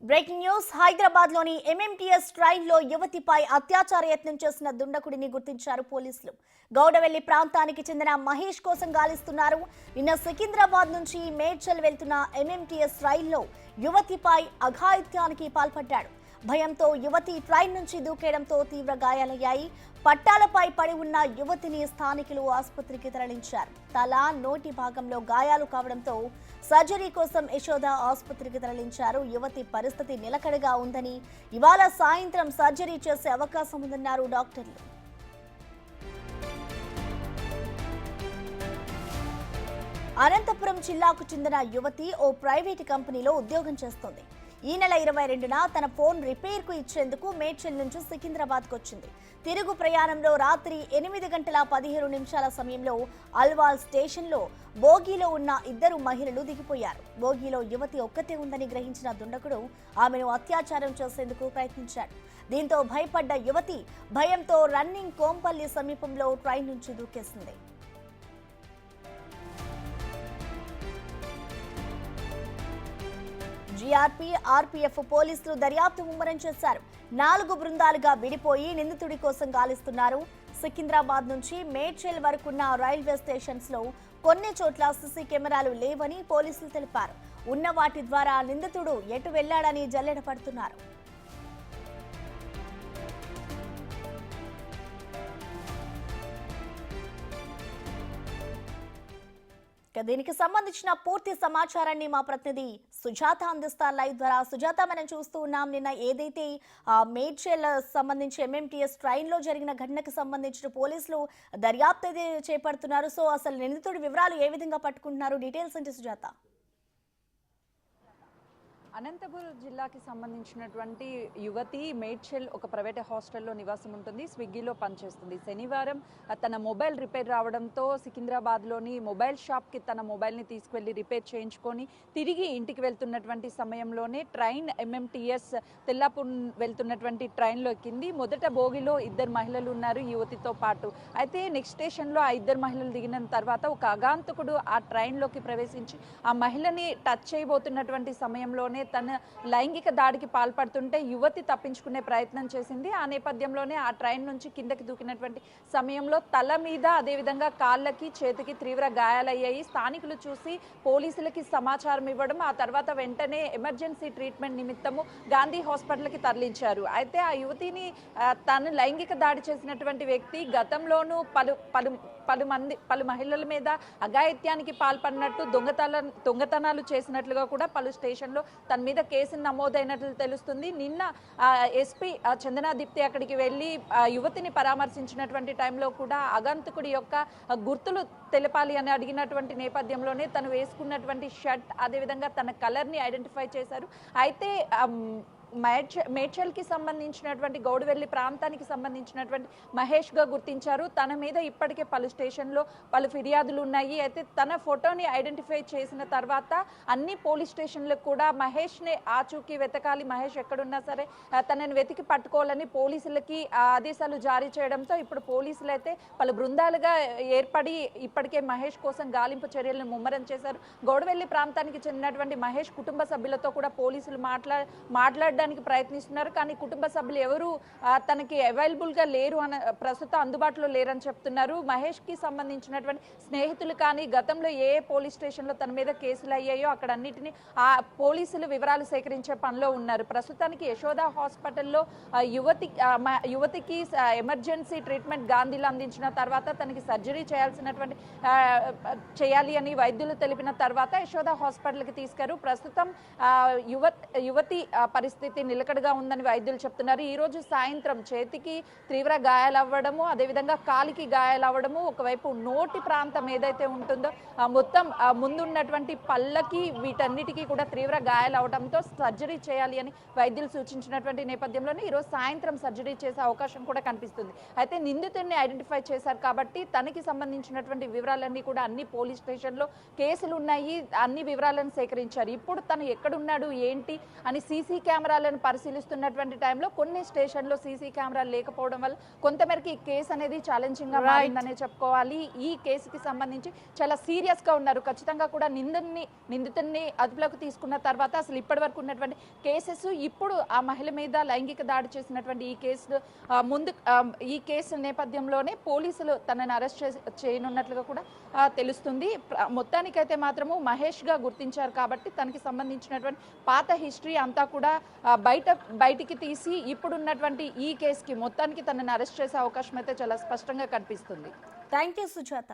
Breaking news Hyderabad లోని MMTS train లో యువతిపై అత్యాచార యత్నం చేసిన దుండకుడిని గుర్తించారు పోలీసులు. గౌడవెల్లి ప్రాంతానికి చెందిన మహేష్ కోసం గాలిస్తున్నారు. నిన్న సికింద్రాబాద్ నుంచి మేడ్చల్ వెళ్తున్న ఎంఎంటీఎస్ రైల్లో యువతిపై అఘాయిత్యానికి పాల్పడ్డాడు. భయంతో యువతి ట్రైన్ నుంచి దూకేయడంతో తీవ్ర గాయాలయ్యాయి. పట్టాలపై పడి ఉన్న యువతిని స్థానికులు ఆసుపత్రికి తరలించారు. తల, నోటి భాగంలో గాయాలు కావడంతో సర్జరీ కోసం యశోద ఆసుపత్రికి తరలించారు. యువతి పరిస్థితి నిలకడగా ఉందని, ఇవాళ సాయంత్రం సర్జరీ చేసే అవకాశం ఉందన్నారు డాక్టర్లు. అనంతపురం జిల్లాకు చెందిన యువతి ఓ ప్రైవేటు కంపెనీలో ఉద్యోగం చేస్తోంది. ఈ నెల 22న తన ఫోన్ రిపేర్ కు ఇచ్చేందుకు మేడ్చల్ నుంచి సికింద్రాబాద్కు వచ్చింది. తిరుగు ప్రయాణంలో రాత్రి 8:15 సమయంలో అల్వాల్ స్టేషన్లో బోగీలో ఉన్న ఇద్దరు మహిళలు దిగిపోయారు. బోగీలో యువతి ఒక్కతే ఉందని గ్రహించిన దుండకుడు ఆమెను అత్యాచారం చేసేందుకు ప్రయత్నించాడు. దీంతో భయపడ్డ యువతి భయంతో రన్నింగ్ కోంపల్లి సమీపంలో ట్రైన్ నుంచి దూకేసింది. జీఆర్పీ, ఆర్పీఎఫ్ పోలీసులు దర్యాప్తు ముమ్మరం చేశారు. 4 బృందాలుగా విడిపోయి నిందితుడి కోసం గాలిస్తున్నారు. సికింద్రాబాద్ నుంచి మేడ్చల్ వరకున్న రైల్వే స్టేషన్స్ లో కొన్ని చోట్ల సీసీ కెమెరాలు లేవని పోలీసులు తెలిపారు. ఉన్న వాటి ద్వారా నిందితుడు ఎటు వెళ్లాడని జల్లెడ పడుతున్నారు. దీనికి సంబంధించిన పూర్తి సమాచారాన్ని మా ప్రతినిధి సుజాత అందిస్తారు లైవ్ ద్వారా. సుజాత, మనం చూస్తూ ఉన్నాం నిన్న ఏదైతే మేడ్చల్ సంబంధించి ఎంఎంటీఎస్ ట్రైన్ లో జరిగిన ఘటనకు సంబంధించిన పోలీసులు దర్యాప్తు అయితే చేపడుతున్నారు. సో అసలు నిందితుడి వివరాలు ఏ విధంగా పట్టుకుంటున్నారు, డీటెయిల్స్ అంటే సుజాత? అనంతపురం జిల్లాకి సంబంధించినటువంటి యువతి మేడ్చల్ ఒక ప్రైవేట్ హాస్టల్లో నివాసం ఉంటుంది. స్విగ్గీలో పనిచేస్తుంది. శనివారం తన మొబైల్ రిపేర్ రావడంతో సికింద్రాబాద్లోని మొబైల్ షాప్కి తన మొబైల్ని తీసుకువెళ్ళి రిపేర్ చేయించుకొని తిరిగి ఇంటికి వెళ్తున్నటువంటి సమయంలోనే ట్రైన్ ఎంఎంటీఎస్ తెల్లాపూర్ వెళ్తున్నటువంటి ట్రైన్లో ఎక్కింది. మొదట బోగిలో 2 మహిళలు ఉన్నారు యువతితో పాటు. అయితే నెక్స్ట్ స్టేషన్లో ఆ 2 మహిళలు దిగిన తర్వాత ఒక అగాంతకుడు ఆ ట్రైన్లోకి ప్రవేశించి ఆ మహిళని టచ్ చేయబోతున్నటువంటి సమయంలోనే తన లైంగిక దాడికి పాల్పడుతుంటే యువతి తప్పించుకునే ప్రయత్నం చేసింది. ఆ నేపథ్యంలోనే ఆ ట్రైన్ నుంచి కిందకి దూకినటువంటి సమయంలో తల మీద, అదేవిధంగా కాళ్ళకి, చేతికి తీవ్ర గాయాలయ్యాయి. స్థానికులు చూసి పోలీసులకి సమాచారం ఇవ్వడం, ఆ తర్వాత వెంటనే ఎమర్జెన్సీ ట్రీట్మెంట్ నిమిత్తము గాంధీ హాస్పిటల్కి తరలించారు. అయితే ఆ యువతిని తను లైంగిక దాడి చేసినటువంటి వ్యక్తి గతంలోనూ పలు మహిళల మీద అఘాయిత్యానికి పాల్పడినట్టు, దొంగతనాలు చేసినట్లుగా కూడా పలు స్టేషన్లో తన మీద కేసు నమోదైనట్లు తెలుస్తుంది. నిన్న ఎస్పీ చందనా దీప్తి అక్కడికి వెళ్ళి యువతిని పరామర్శించినటువంటి టైంలో కూడా అగంతకుడి యొక్క గుర్తులు తెలపాలి అని అడిగినటువంటి నేపథ్యంలోనే తను వేసుకున్నటువంటి షర్ట్, అదేవిధంగా తన కలర్ని ఐడెంటిఫై చేశారు. అయితే మేడ్చల్కి సంబంధించినటువంటి గౌడవెల్లి ప్రాంతానికి సంబంధించినటువంటి మహేష్గా గుర్తించారు. తన మీద ఇప్పటికే పలు స్టేషన్లో పలు ఫిర్యాదులు ఉన్నాయి. అయితే తన ఫోటోని ఐడెంటిఫై చేసిన తర్వాత అన్ని పోలీస్ స్టేషన్లకు కూడా మహేష్ని ఆచూకీ వెతకాలి, మహేష్ ఎక్కడున్నా సరే తనని వెతికి పట్టుకోవాలని పోలీసులకి ఆదేశాలు జారీ చేయడంతో ఇప్పుడు పోలీసులు అయితే పలు బృందాలుగా ఏర్పడి ఇప్పటికే మహేష్ కోసం గాలింపు చర్యలను ముమ్మరం చేశారు. గౌడవెల్లి ప్రాంతానికి చెందినటువంటి మహేష్ కుటుంబ సభ్యులతో కూడా పోలీసులు మాట్లాడడానికి ప్రయత్నిస్తున్నారు. కానీ కుటుంబ సభ్యులు ఎవరు తనకి అవైలబుల్గా లేరు అని, ప్రస్తుతం అందుబాటులో లేరని చెప్తున్నారు. మహేష్కి సంబంధించినటువంటి స్నేహితులు కానీ గతంలో ఏ పోలీస్ స్టేషన్లో తన మీద కేసులు అయ్యాయో అక్కడ అన్నిటినీ ఆ పోలీసులు వివరాలు సేకరించే పనిలో ఉన్నారు. ప్రస్తుతానికి యశోద హాస్పిటల్లో యువతికి ఎమర్జెన్సీ ట్రీట్మెంట్ గాంధీలో అందించిన తర్వాత తనకి సర్జరీ చేయాలి అని వైద్యులు తెలిపిన తర్వాత యశోద హాస్పిటల్కి తీసుకెళ్లారు. ప్రస్తుతం యువతి పరిస్థితి నిలకడగా ఉందని వైద్యులు చెప్తున్నారు. ఈ రోజు సాయంత్రం చేతికి తీవ్ర గాయాలవ్వడము, అదేవిధంగా కాలికి గాయాలవ్వడము, ఒకవైపు నోటి ప్రాంతం ఏదైతే ఉంటుందో మొత్తం ముందున్నటువంటి పళ్ళకి, వీటన్నిటికీ కూడా తీవ్ర గాయాలవడంతో సర్జరీ చేయాలి అని వైద్యులు సూచించినటువంటి నేపథ్యంలోనే ఈరోజు సాయంత్రం సర్జరీ చేసే అవకాశం కూడా కనిపిస్తుంది. అయితే నిందితుడిని ఐడెంటిఫై చేశారు కాబట్టి తనకి సంబంధించినటువంటి వివరాలన్నీ కూడా అన్ని పోలీస్ స్టేషన్లో కేసులు ఉన్నాయి, అన్ని వివరాలను సేకరించారు. ఇప్పుడు తను ఎక్కడున్నాడు ఏంటి అని సీసీ కెమెరా ఆధారాలను పరిశీలిస్తున్నటువంటి టైంలో కొన్ని స్టేషన్లో సీసీ కెమెరాలు లేకపోవడం వల్ల కొంతమేరకు ఈ కేసు అనేది ఛాలెంజింగ్ గా మారిందనే చెప్పుకోవాలి. ఈ కేసుకి సంబంధించి చాలా సీరియస్ గా ఉన్నారు. ఖచ్చితంగా కూడా నిందితుడిని అదుపులోకి తీసుకున్న తర్వాత అసలు ఇప్పటి వరకు ఉన్నటువంటి కేసెస్, ఇప్పుడు ఆ మహిళ మీద లైంగిక దాడి చేసినటువంటి ఈ కేసు నేపథ్యంలోనే పోలీసులు తనని అరెస్ట్ చేయనున్నట్లుగా కూడా తెలుస్తుంది. మొత్తానికైతే మాత్రము మహేష్ గా గుర్తించారు కాబట్టి తనకి సంబంధించినటువంటి పాత హిస్టరీ అంతా కూడా బయటికి తీసి ఇప్పుడున్నటువంటి ఈ కేసుకి మొత్తానికి తనని అరెస్ట్ చేసే అవకాశం అయితే చాలా స్పష్టంగా కనిపిస్తుంది. Thank you Sujatha.